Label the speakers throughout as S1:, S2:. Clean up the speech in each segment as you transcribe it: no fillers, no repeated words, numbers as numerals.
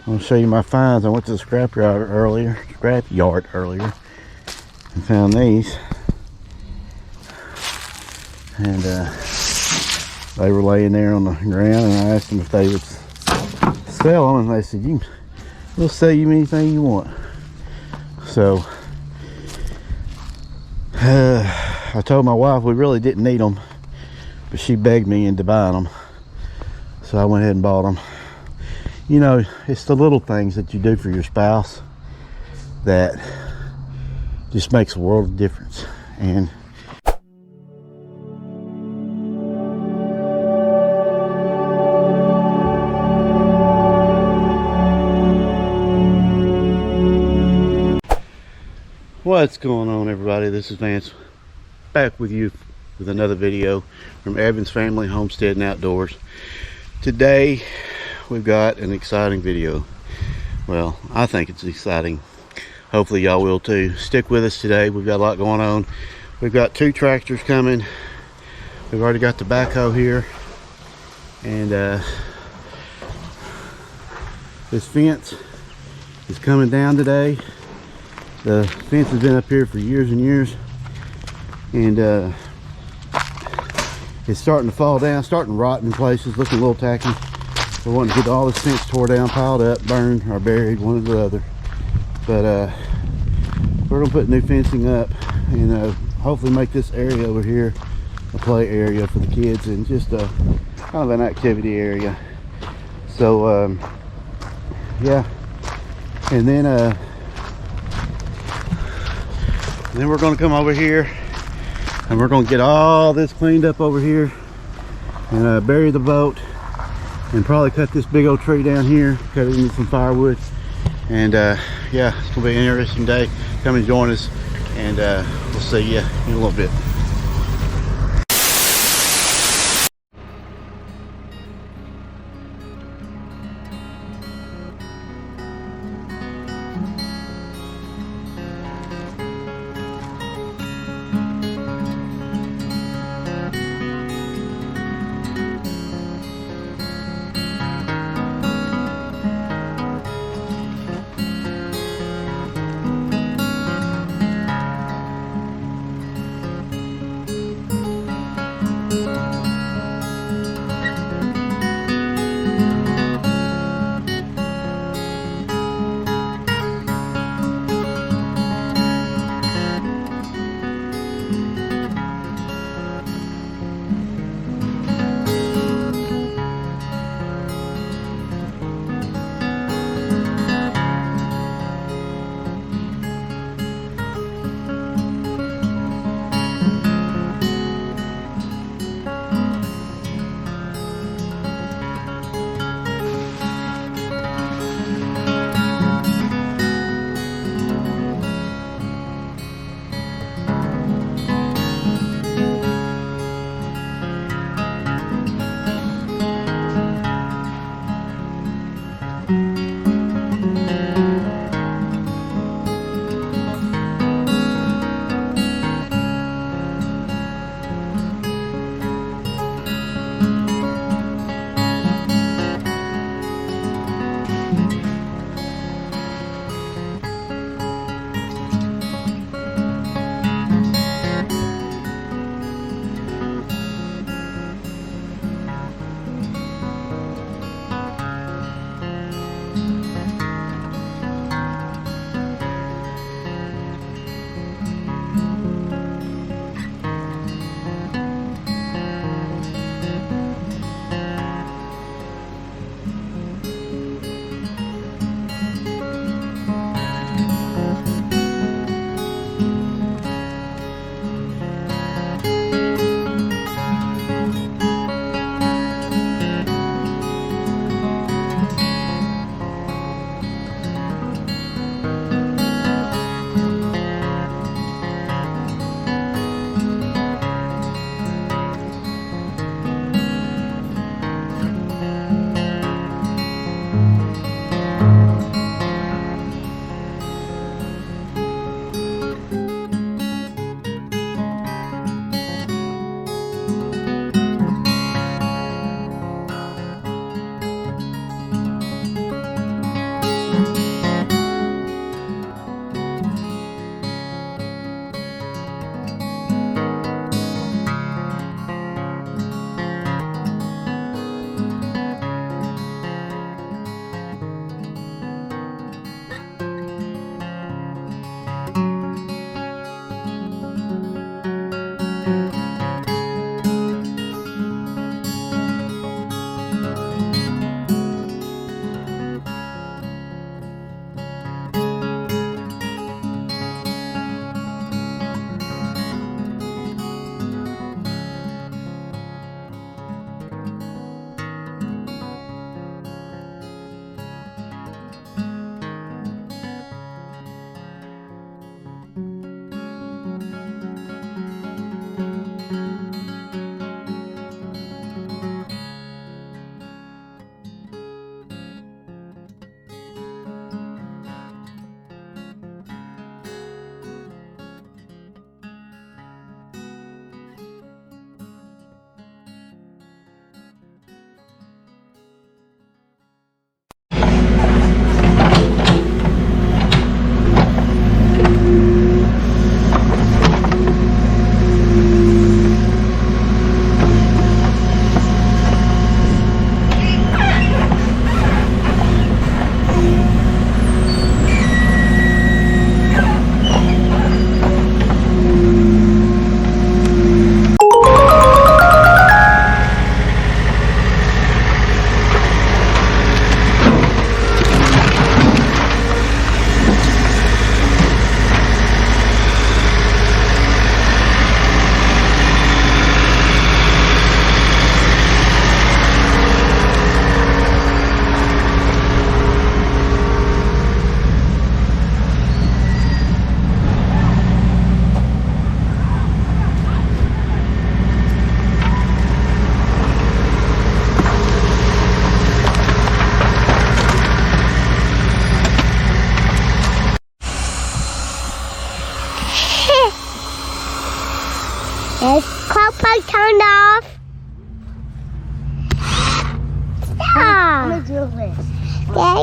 S1: I'm gonna show you my finds. I went to the scrap yard earlier, and found these. And they were laying there on the ground, and I asked them if they would sell them, and they said, we'll sell you anything you want. So I told my wife we really didn't need them, but she begged me into buying them, so I went ahead and bought them. You know, it's the little things that you do for your spouse that just makes a world of difference. And what's going on, everybody? This is Vance, back with you with another video from Evans Family Homesteading Outdoors. Today we've got an exciting video. Well, I think it's exciting. Hopefully y'all will too. Stick with us today. We've got a lot going on. We've got 2 tractors coming. We've already got the backhoe here, and this fence is coming down today. The fence has been up here for years and years, and it's starting to fall down, starting to rot in places, looking a little tacky. We want to get all this fence tore down, piled up, burned, or buried, one or the other. But we're gonna put new fencing up, and hopefully make this area over here a play area for the kids, and just kind of an activity area. So yeah, and then we're gonna come over here, and we're gonna get all this cleaned up over here, and bury the boat, and probably cut this big old tree down here, cut it into some firewood. And yeah, it's gonna be an interesting day. Come and join us, and we'll see you in a little bit.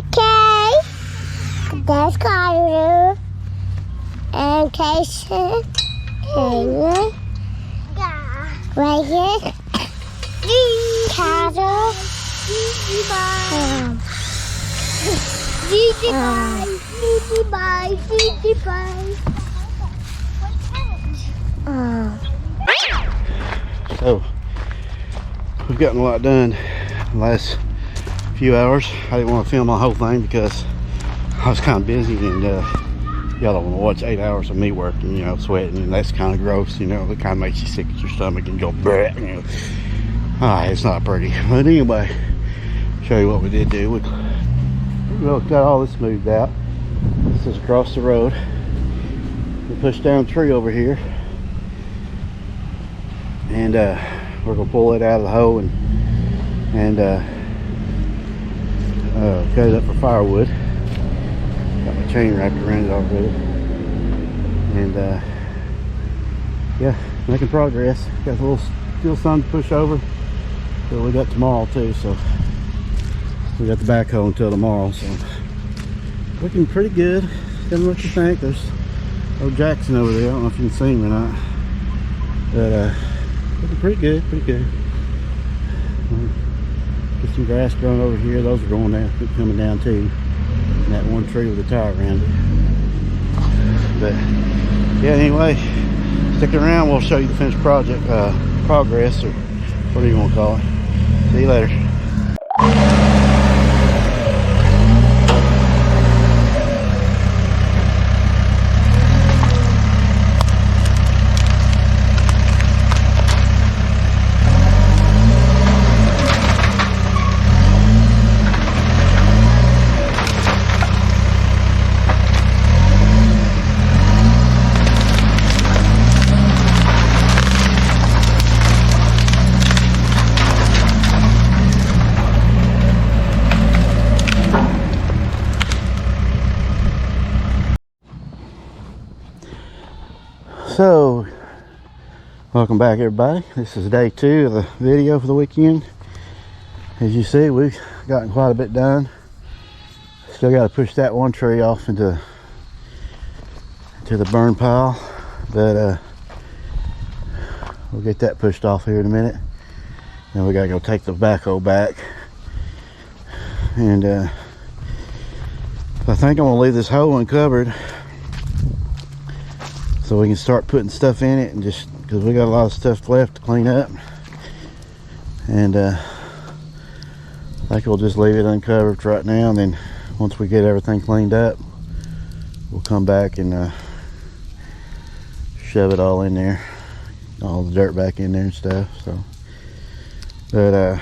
S2: Okay. That's Carter. And Casey. Taylor. Right here. Carter.
S1: So, we've gotten a lot done the last few hours. I didn't want to film the whole thing because I was kind of busy, and y'all don't want to watch 8 hours of me working, you know, sweating, and that's kind of gross, you know. It kind of makes you sick at your stomach and go bleh, you know. It's not pretty. But anyway, show you what we did do. We got all this moved out. This is across the road. We pushed down a tree over here, and we're gonna pull it out of the hole and cut it up for firewood. Got my chain wrapped around it already, and yeah, making progress. Got a little still some to push over, but we got tomorrow too, so we got the backhoe until tomorrow. So looking pretty good. Tell me what you think. There's old Jackson over there. I don't know if you can see him or not, but looking pretty good, pretty good. Get some grass growing over here. Those are going down, coming down too. And that one tree with a tire around it. But yeah, anyway, stick around. We'll show you the finished project progress, or what do you want to call it. See you later. So, welcome back everybody. This is day 2 of the video for the weekend. As you see, we've gotten quite a bit done. Still got to push that one tree off into the burn pile, but we'll get that pushed off here in a minute. Then we got to go take the backhoe back, and I think I'm gonna leave this hole uncovered so we can start putting stuff in it, and just because we got a lot of stuff left to clean up, and I think we'll just leave it uncovered right now, and then once we get everything cleaned up, we'll come back and shove it all in there, all the dirt back in there and stuff. So, but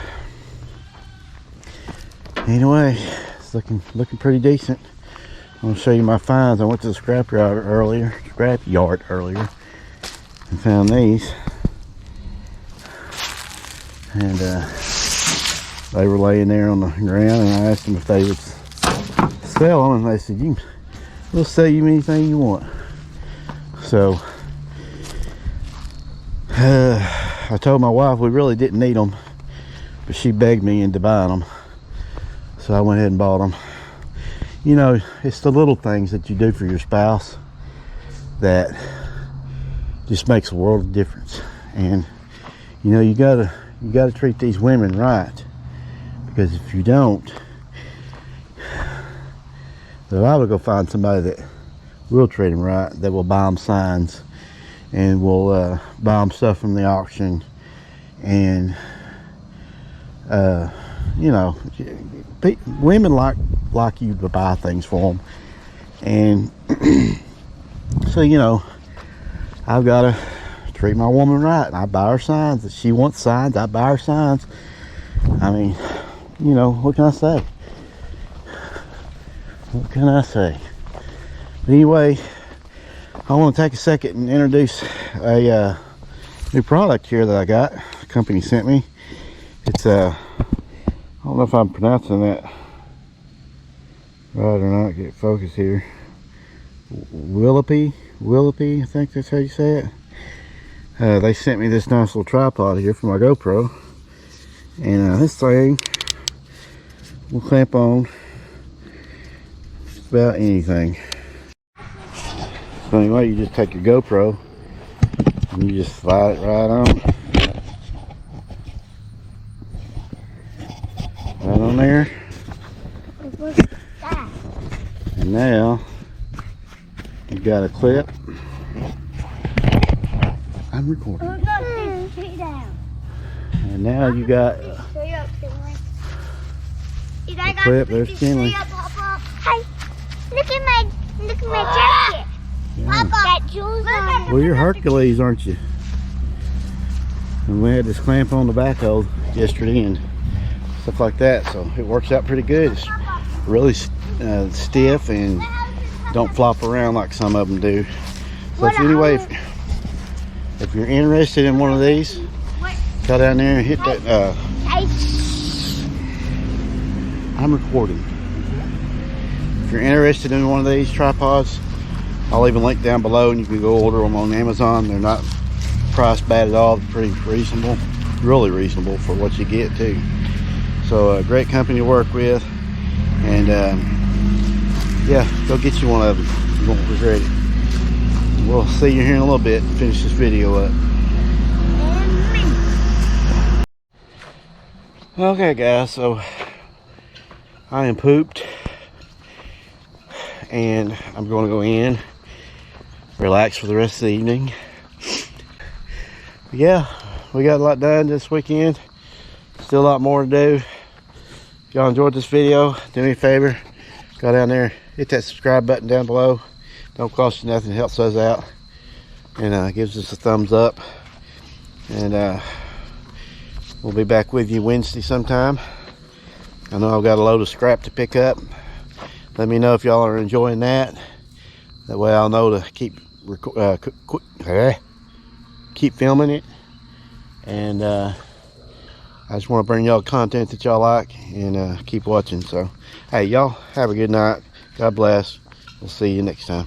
S1: anyway, it's looking pretty decent. I'm gonna show you my finds. I went to the scrap yard earlier and found these, and they were laying there on the ground, and I asked them if they would sell them, and they said, we'll sell you anything you want. So I told my wife we really didn't need them, but she begged me into buying them, so I went ahead and bought them. You know, it's the little things that you do for your spouse that just makes a world of difference. And you know, you gotta treat these women right, because if you don't, they'll either go find somebody that will treat them right, that will buy them signs, and will buy them stuff from the auction, and you know, women like you to buy things for them. And so, you know, I've got to treat my woman right, and I buy her signs. If she wants signs, I buy her signs. I mean, you know, what can I say? What can I say? But anyway, I want to take a second and introduce a new product here that I got. The company sent me. It's I don't know if I'm pronouncing that right or not. Get focus here. Willipy, I think that's how you say it. They sent me this nice little tripod here for my GoPro, and this thing will clamp on about anything. So anyway, you just take your GoPro and you just slide it right on. Right on there. And now you got a clip. I'm recording. And now you got a clip. There's Kinley.
S2: Hey, look at my jacket. Got jewels on it.
S1: Well, you're Hercules, aren't you? And we had this clamp on the backhoe yesterday and stuff like that, so it works out pretty good. It's really stiff and don't flop around like some of them do. So anyway, if you're interested in one of these, go down there and hit that. I'm recording. If you're interested in one of these tripods, I'll leave a link down below and you can go order them on Amazon. They're not priced bad at all. They're pretty reasonable, really reasonable for what you get too. So a great company to work with, and yeah, go get you one of them. You won't regret it. We'll see you here in a little bit. Finish this video up. Okay guys, so I am pooped and I'm going to go in, relax for the rest of the evening. But yeah, we got a lot done this weekend. Still a lot more to do. If y'all enjoyed this video, do me a favor, go down there, hit that subscribe button down below. Don't cost you nothing, it helps us out and gives us a thumbs up. And we'll be back with you Wednesday sometime. I know I've got a load of scrap to pick up. Let me know if y'all are enjoying that. That way I'll know to keep filming it. And I just want to bring y'all content that y'all like and keep watching. So hey, y'all have a good night. God bless. We'll see you next time.